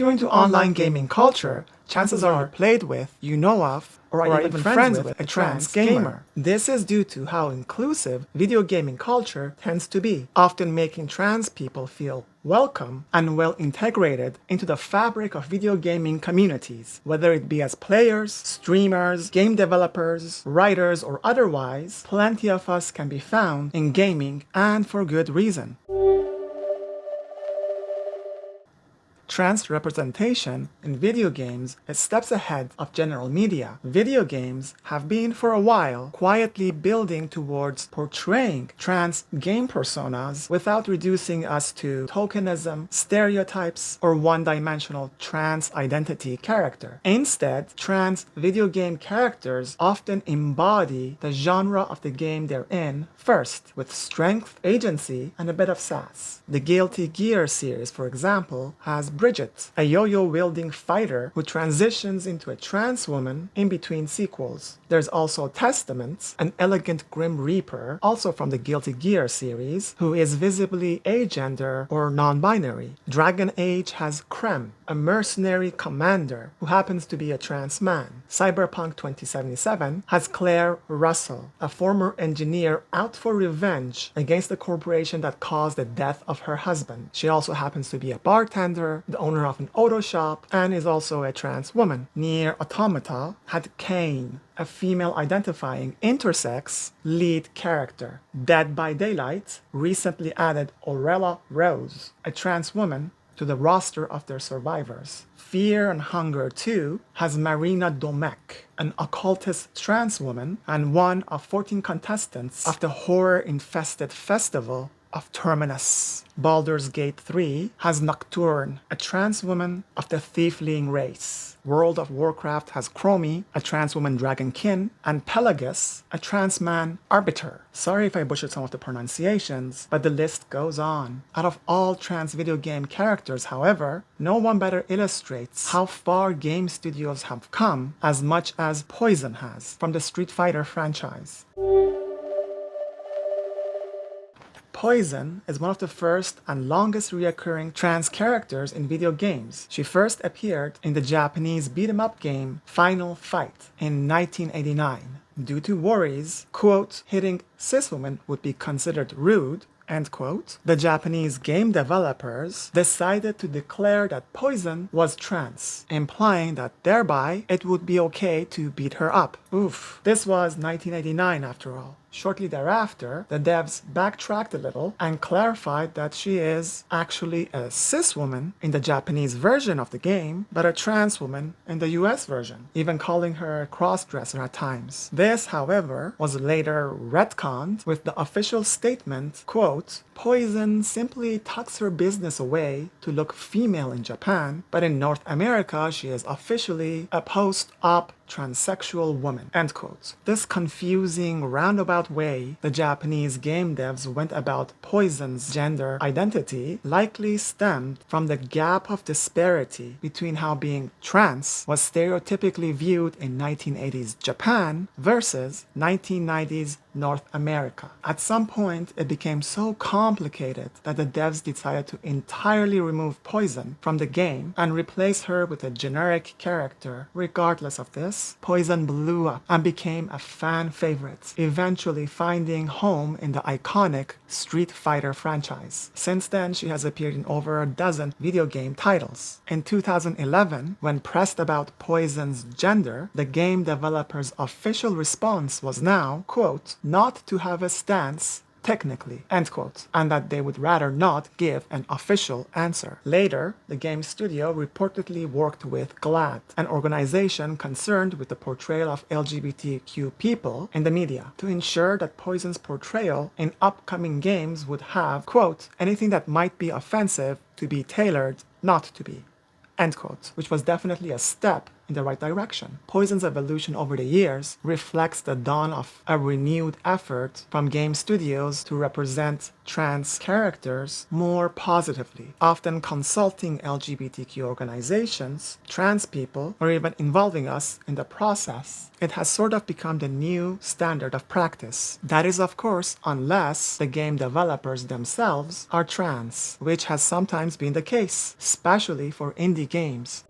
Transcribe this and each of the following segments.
you're into online gaming culture, chances are you're played with, you know of, or are even friends with a trans gamer. This is due to how inclusive video gaming culture tends to be, often making trans people feel welcome and well integrated into the fabric of video gaming communities, whether it be as players, streamers, game developers, writers, or otherwise. Plenty of us can be found in gaming, and for good reason. Trans representation in video games is steps ahead of general media. Video games have been for a while quietly building towards portraying trans game personas without reducing us to tokenism, stereotypes, or one-dimensional trans identity character. Instead, trans video game characters often embody the genre of the game they're in first, with strength, agency, and a bit of sass. The Guilty Gear series, for example, has Bridget, a yo-yo-wielding fighter who transitions into a trans woman in between sequels. There's also Testament, an elegant Grim Reaper, also from the Guilty Gear series, who is visibly agender or non-binary. Dragon Age has Krem, a mercenary commander who happens to be a trans man. Cyberpunk 2077 has Claire Russell, a former engineer out for revenge against the corporation that caused the death of her husband. She also happens to be a bartender, the owner of an auto shop, and is also a trans woman. Nier Automata had Kane, a female-identifying intersex lead character. Dead by Daylight recently added Aurela Rose, a trans woman, to the roster of their survivors. Fear and Hunger 2 has Marina Domek, an occultist trans woman and one of 14 contestants of the horror-infested festival of Terminus. Baldur's Gate 3 has Nocturne, a trans woman of the Thiefling race. World of Warcraft has Chromie, a trans woman dragonkin, and Pelagus, a trans man arbiter. Sorry if I butchered some of the pronunciations, but the list goes on. Out of all trans video game characters, however, no one better illustrates how far game studios have come as much as Poison has from the Street Fighter franchise. Poison is one of the first and longest reoccurring trans characters in video games. She first appeared in the Japanese beat-em-up game Final Fight in 1989. Due to worries, quote, hitting cis women would be considered rude, end quote, the Japanese game developers decided to declare that Poison was trans, implying that thereby it would be okay to beat her up. Oof. This was 1989 after all. Shortly thereafter, the devs backtracked a little and clarified that she is actually a cis woman in the Japanese version of the game, but a trans woman in the US version, even calling her a cross-dresser at times. This, however, was later retconned with the official statement, quote, Poison simply tucks her business away to look female in Japan, but in North America she is officially a post-op transsexual woman, end quote. This confusing roundabout way the Japanese game devs went about Poison's gender identity likely stemmed from the gap of disparity between how being trans was stereotypically viewed in 1980s Japan versus 1990s North America. At some point, it became so complicated that the devs decided to entirely remove Poison from the game and replace her with a generic character. Regardless of this, Poison blew up and became a fan favorite, eventually finding home in the iconic Street Fighter franchise. Since then, she has appeared in over a dozen video game titles. In 2011, when pressed about Poison's gender, the game developer's official response was now, quote, not to have a stance technically, end quote, and that they would rather not give an official answer. Later, the game studio reportedly worked with GLAAD, an organization concerned with the portrayal of LGBTQ people in the media, to ensure that Poison's portrayal in upcoming games would have, quote, anything that might be offensive to be tailored not to be, end quote, which was definitely a step in the right direction. Poison's evolution over the years reflects the dawn of a renewed effort from game studios to represent trans characters more positively, often consulting LGBTQ organizations, trans people, or even involving us in the process. It has sort of become the new standard of practice. That is, of course, unless the game developers themselves are trans, which has sometimes been the case, especially for indie games.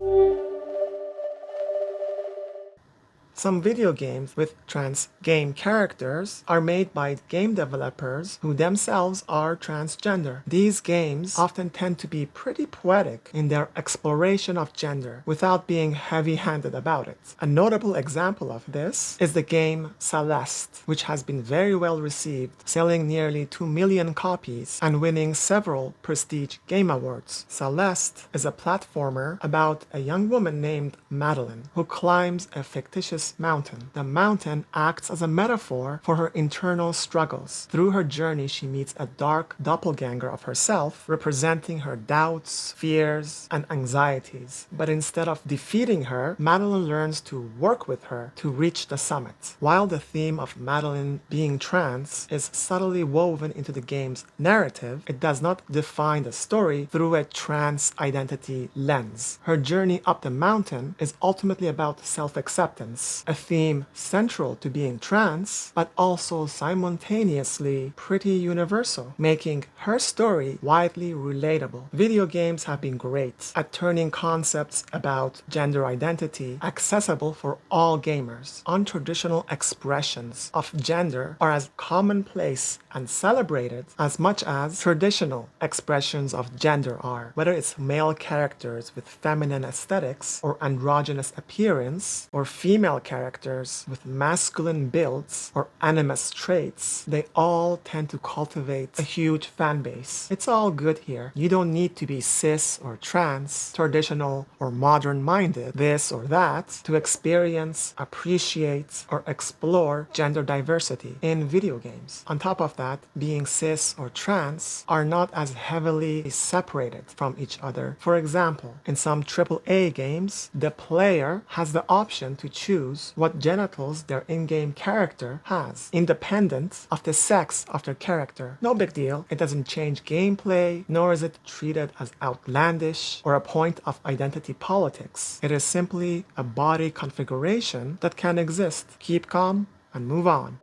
Some video games with trans game characters are made by game developers who themselves are transgender. These games often tend to be pretty poetic in their exploration of gender without being heavy-handed about it. A notable example of this is the game Celeste, which has been very well received, selling nearly 2 million copies and winning several prestige game awards. Celeste is a platformer about a young woman named Madeline who climbs a fictitious mountain. The mountain acts as a metaphor for her internal struggles. Through her journey, she meets a dark doppelganger of herself, representing her doubts, fears, and anxieties. But instead of defeating her, Madeline learns to work with her to reach the summit. While the theme of Madeline being trans is subtly woven into the game's narrative, it does not define the story through a trans identity lens. Her journey up the mountain is ultimately about self-acceptance, a theme central to being trans, but also simultaneously pretty universal, making her story widely relatable. Video games have been great at turning concepts about gender identity accessible for all gamers. Untraditional expressions of gender are as commonplace and celebrated as much as traditional expressions of gender are. Whether it's male characters with feminine aesthetics or androgynous appearance, or female characters with masculine builds or animus traits, they all tend to cultivate a huge fan base. It's all good here. You don't need to be cis or trans, traditional or modern minded, this or that, to experience, appreciate, or explore gender diversity in video games. On top of that, being cis or trans are not as heavily separated from each other. For example, in some AAA games, the player has the option to choose what genitals their in-game character has, independent of the sex of their character. No big deal. It doesn't change gameplay, nor is it treated as outlandish or a point of identity politics. It is simply a body configuration that can exist. Keep calm and move on.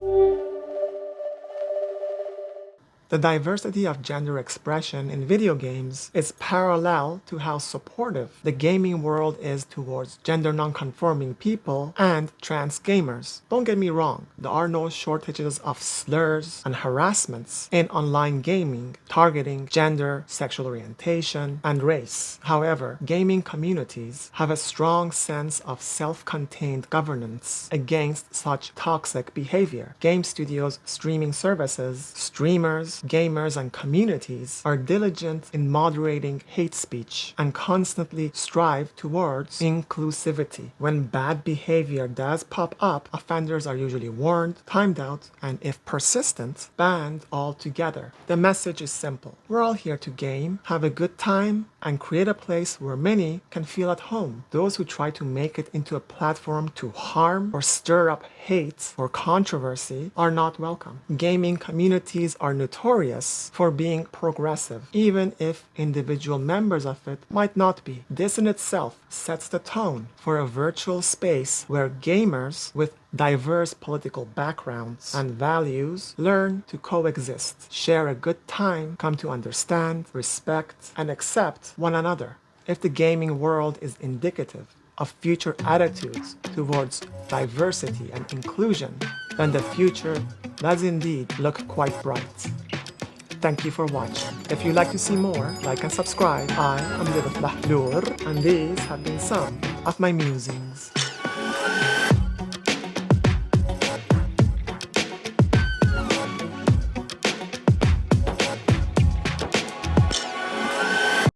The diversity of gender expression in video games is parallel to how supportive the gaming world is towards gender non-conforming people and trans gamers. Don't get me wrong, there are no shortages of slurs and harassments in online gaming targeting gender, sexual orientation, and race. However, gaming communities have a strong sense of self-contained governance against such toxic behavior. Game studios, streaming services, streamers, gamers, and communities are diligent in moderating hate speech and constantly strive towards inclusivity. When bad behavior does pop up, offenders are usually warned, timed out, and if persistent, banned altogether. The message is simple. We're all here to game, have a good time, and create a place where many can feel at home. Those who try to make it into a platform to harm or stir up hate or controversy are not welcome. Gaming communities are notorious for being progressive, even if individual members of it might not be. This in itself sets the tone for a virtual space where gamers with diverse political backgrounds and values learn to coexist, share a good time, come to understand, respect, and accept one another. If the gaming world is indicative of future attitudes towards diversity and inclusion, then the future does indeed look quite bright. Thank you for watching. If you'd like to see more, like and subscribe. I am Lidl Lahlur, and these have been some of my musings.